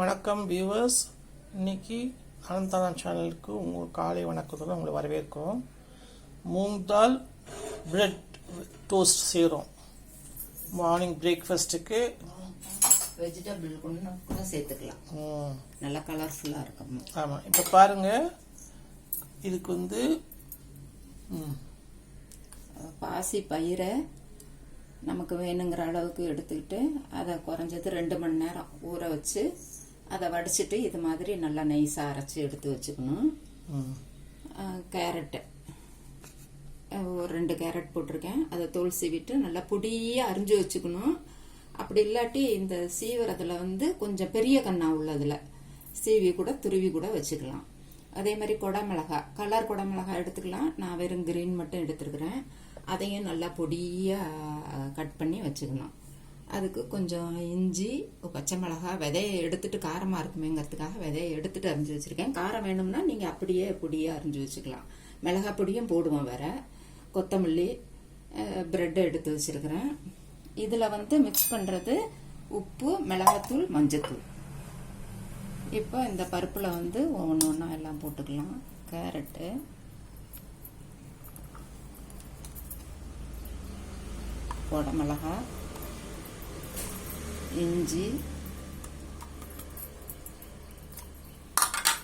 வணக்கம் வியூவர்ஸ். இன்னைக்கு அனந்தானம் சேனலுக்கு உங்கள் காலை வணக்கத்துடன் உங்களை வரவேற்கிறோம். மூங் தால் பிரெட் டோஸ்ட் செய்கிறோம். மார்னிங் பிரேக்ஃபாஸ்ட்டுக்கு வெஜிடபிள் கூட சேர்த்துக்கலாம். நல்லா கலர்ஃபுல்லாக இருக்கும். ஆமாம், இப்போ பாருங்கள், இதுக்கு பாசி பயிரை நமக்கு வேணுங்கிற அளவுக்கு எடுத்துக்கிட்டு அதை குறைஞ்சது 2 மணி நேரம் ஊற வச்சு அதை வடிச்சிட்டு இது மாதிரி நல்லா நைஸாக அரைச்சி எடுத்து வச்சுக்கணும். கேரட்டு ஒரு 2 கேரட் போட்டிருக்கேன். அதை தோல் சீவிட்டு நல்லா பொடியாக அரிஞ்சு வச்சுக்கணும். அப்படி இல்லாட்டி இந்த சீவுறதுல கொஞ்சம் பெரிய கண்ணா உள்ளதில் சீவி கூட துருவி கூட வச்சுக்கலாம். அதே மாதிரி குடமிளகாய், கலர் குடமிளகாய் எடுத்துக்கலாம். நான் வெறும் கிரீன் மட்டும் எடுத்துருக்குறேன். அதையும் நல்லா பொடியாக கட் பண்ணி வச்சுக்கணும். அதுக்கு கொஞ்சம் இஞ்சி, பச்சை மிளகாய், விதையை எடுத்துட்டு காரமாக இருக்குமேங்கிறதுக்காக விதையை எடுத்துட்டு அரிஞ்சு வச்சுருக்கேன். காரம் வேணும்னா நீங்கள் அப்படியே பொடியாக அரிஞ்சு வச்சுக்கலாம். மிளகாய் பொடியும் போடுவோம். வேற கொத்தமல்லி, பிரெட்டை எடுத்து வச்சுருக்கிறேன். இதில் மிக்ஸ் பண்ணுறது உப்பு, மிளகாத்தூள், மஞ்சத்தூள். இப்போ இந்த பருப்பில் ஒன்று ஒன்றா எல்லாம் போட்டுக்கலாம். கேரட்டு, குடமிளகாய், இஞ்சி,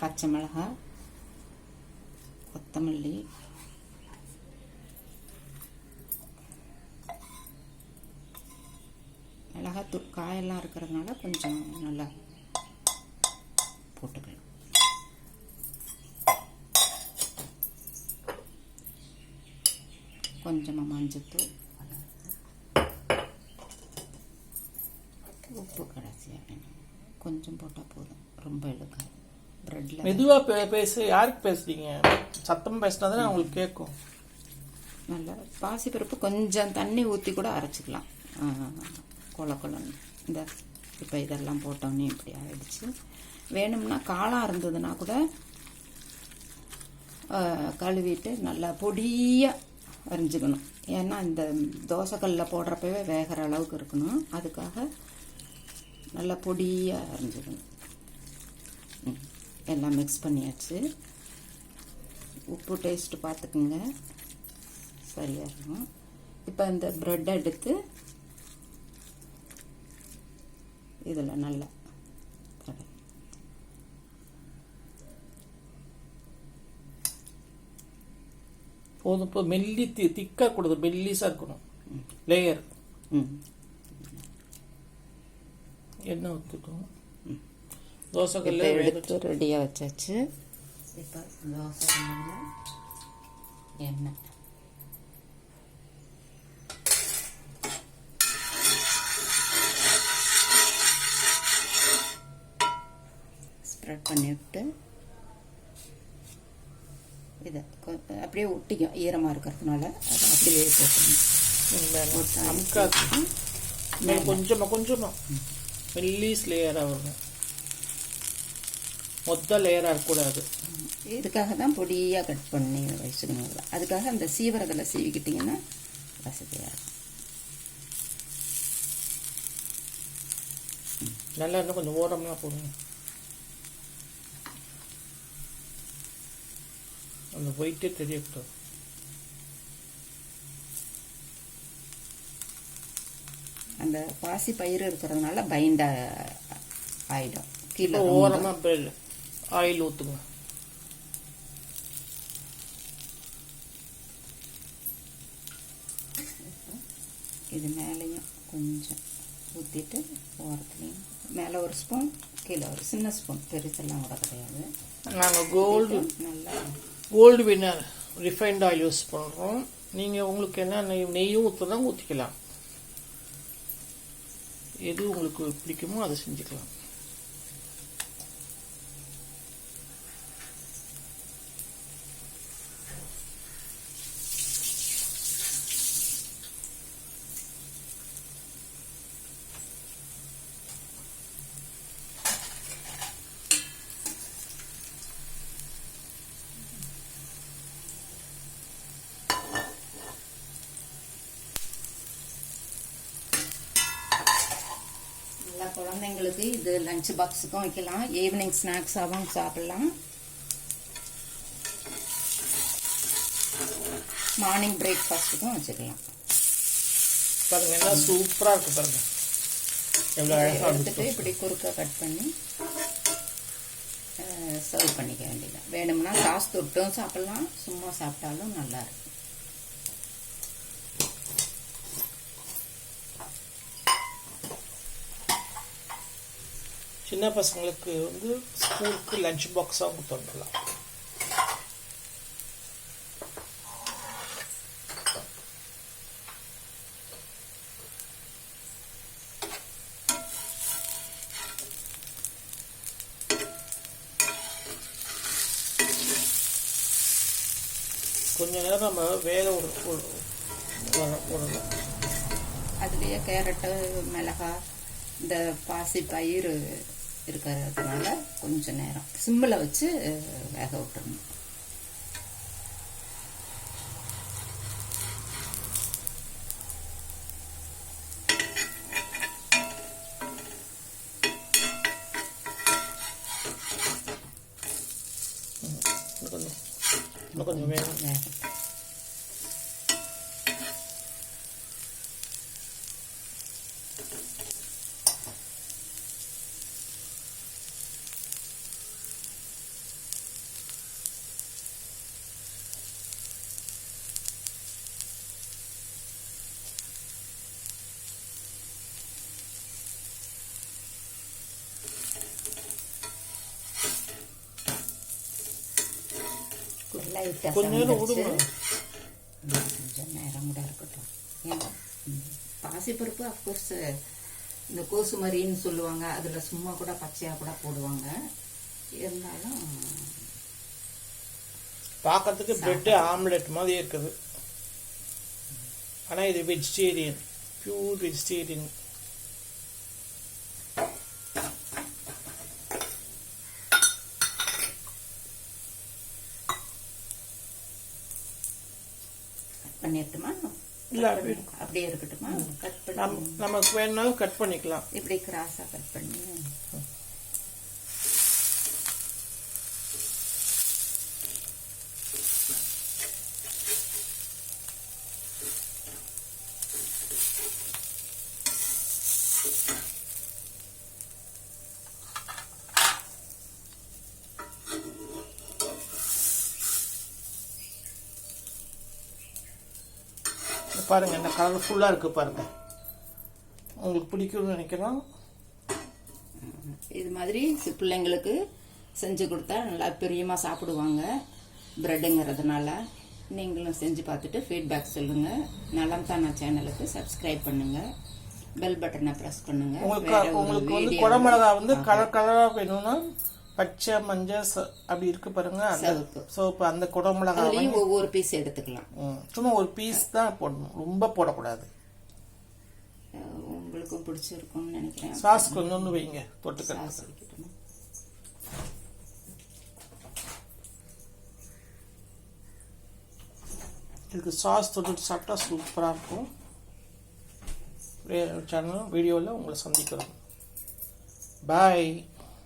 பச்சை மிளகாய், கொத்தமல்லி, மிளகாத்தூள். காயெல்லாம் இருக்கிறதுனால கொஞ்சம் நல்லா போட்டுக்கலாம். கொஞ்சமாக மஞ்சத்தூள், உப்பு கடைசியாக கொஞ்சம் போட்டால் போதும். ரொம்ப எடுக்காது. ப்ரெட்டில் மெதுவாக பேச. யாருக்கு பேசுறீங்க? சத்தம் பேசினா தானே அவங்களுக்கு கேட்கும். நல்லா பாசிப்பருப்பு கொஞ்சம் தண்ணி ஊற்றி கூட அரைச்சிக்கலாம். கொலன்னு இந்த இப்போ இதெல்லாம் போட்டோன்னே இப்படி ஆயிடுச்சு. வேணும்னா காளாக இருந்ததுன்னா கூட கழுவிட்டு நல்லா பொடியாக அரிஞ்சுக்கணும். ஏன்னா இந்த தோசைக்கல்லில் போடுறப்பவே வேகிற அளவுக்கு இருக்கணும். அதுக்காக நல்லா பொடியாக அரிஞ்சுக்கணும். எல்லாம் மிக்ஸ் பண்ணியாச்சு. உப்பு டேஸ்ட்டு பார்த்துக்குங்க, சரியாக இருக்கும். இப்போ இந்த ப்ரெட்டை எடுத்து இதில் நல்லா போதும். இப்போ மெல்லி திக்காக கொடுது, மெல்லிஸாக இருக்கணும். லேயர் எண்ணெய் ஊற்றிக்கும். தோசைக்கல்ல எடுத்து ரெடியாக வச்சாச்சு. இப்போ தோசை எண்ணெய் ஸ்ப்ரெட் பண்ணிவிட்டு இதை அப்படியே ஒட்டிக்கும். ஈரமாக இருக்கிறதுனால அதை அப்படியே போட்டணும். கொஞ்சமாக மெல்லிஸ் லேயராக வரணும். மொத்த லேயராக இருக்கக்கூடாது. இதுக்காக தான் பொடியாக கட் பண்ணி வச்சுக்கணும். அதுக்காக அந்த சீவரத்தில் சீவிக்கிட்டிங்கன்னா வசதியாக இருக்கும். நல்லா இன்னும் கொஞ்சம் ஓரம்லாம் போடுங்க. அந்த ஒயிட்டே தெரியக்கூடாது. அந்த பாசி பயிர் இருக்கிறதுனால பைண்ட் ஆயிடும். கீழே ஓரமாக ஆயில் ஊற்றுங்க. இது மேலேயும் கொஞ்சம் ஊற்றிட்டு ஓரத்துலையும் மேலே ஒரு ஸ்பூன், கீழே ஒரு சின்ன ஸ்பூன், பெருசெல்லாம் கூட கிடையாது. நாங்கள் நல்லா Gold Winner refined oil use பண்ணுறோம். நீங்கள் உங்களுக்கு என்ன நெய்யும் ஊற்றுனா ஊற்றிக்கலாம். எது உங்களுக்கு பிடிக்குமோ அதை செஞ்சுக்கலாம். நல்லா குழந்தைங்களுக்கு இது லஞ்ச் பாக்ஸுக்கும் வைக்கலாம், ஈவினிங் ஸ்நாக்ஸாகவும் சாப்பிடலாம், மார்னிங் பிரேக்ஃபாஸ்ட்டுக்கும் வச்சுக்கலாம். பாருங்க என்ன சூப்பராக இருக்கு பாருங்க. எடுத்துட்டு இப்படி குறுக்க கட் பண்ணி சர்வ் பண்ணிக்க வேண்டியது. வேணும்னா சாஸ் தொட்டும் சாப்பிடலாம், சும்மா சாப்பிட்டாலும் நல்லா இருக்கும். சின்ன பசங்களுக்கு வந்து ஸ்கூலுக்கு லஞ்ச் பாக்ஸாக கொடுத்துடலாம். கொஞ்ச நேரம் நம்ம வேக விடணும். அதுலேயே கேரட்டு, மிளகாய், இந்த பாசி பயிர் இருக்கிறதுனால கொஞ்சம் நேரம் சிம்மில் வச்சு வேக விட்டுறணும். கொஞ்சம் வேகம். கொஞ்சம் நேரம் கூட இருக்கட்டும். பாசிப்பருப்பு அஃப்கோர்ஸ் இந்த கோசுமரின்னு சொல்லுவாங்க, அதில் சும்மா கூட பச்சையாக கூட போடுவாங்க. இருந்தாலும் பார்க்கறதுக்கு பிரெட் ஆம்லெட் மாதிரி இருக்குது. ஆனால் இது வெஜிடேரியன், பியூர் வெஜிடேரியன். பண்ணிட்டுமா? இல்லை அப்படியே இருக்கட்டுமா? கட் பண்ணி நமக்கு வேணும்னாலும் கட் பண்ணிக்கலாம். இப்படி கிராஸாக கட் பண்ணி பாருங்க இந்த கலர்ஃபுல்லாக இருக்குது பாருங்க. உங்களுக்கு பிடிக்கும்னு நினைக்கிறோம். இது மாதிரி பிள்ளைங்களுக்கு செஞ்சு கொடுத்தா நல்லா பிரியமாக சாப்பிடுவாங்க. ப்ரெட்டுங்கிறதுனால நீங்களும் செஞ்சு பார்த்துட்டு ஃபீட்பேக் சொல்லுங்கள். நலம் தானா சேனலுக்கு சப்ஸ்கிரைப் பண்ணுங்கள், பெல் பட்டனை ப்ரெஸ் பண்ணுங்கள். உங்களுக்கு வந்து குடமிளகா வந்து கலர் கலராக வேணும்னா பச்சை மஞ்சள் அப்படி இருக்கு பாருங்க, சோப்பு அந்த குடமிளகா ஒவ்வொரு பீஸ் எடுத்துக்கலாம். சும்மா ஒரு பீஸ் தான் போடணும், ரொம்ப போடக்கூடாது. உங்களுக்கும் பிடிச்சிருக்கும்னு நினைக்கிறேன். சாஸ் கொஞ்சம் வைங்க தொட்டுக்க. இதுக்கு சாஸ் தொட்டு சாப்பிட்டா சூப்பராக இருக்கும். சேனல் வீடியோவில் உங்களை சந்திக்கிறோம். பாய்.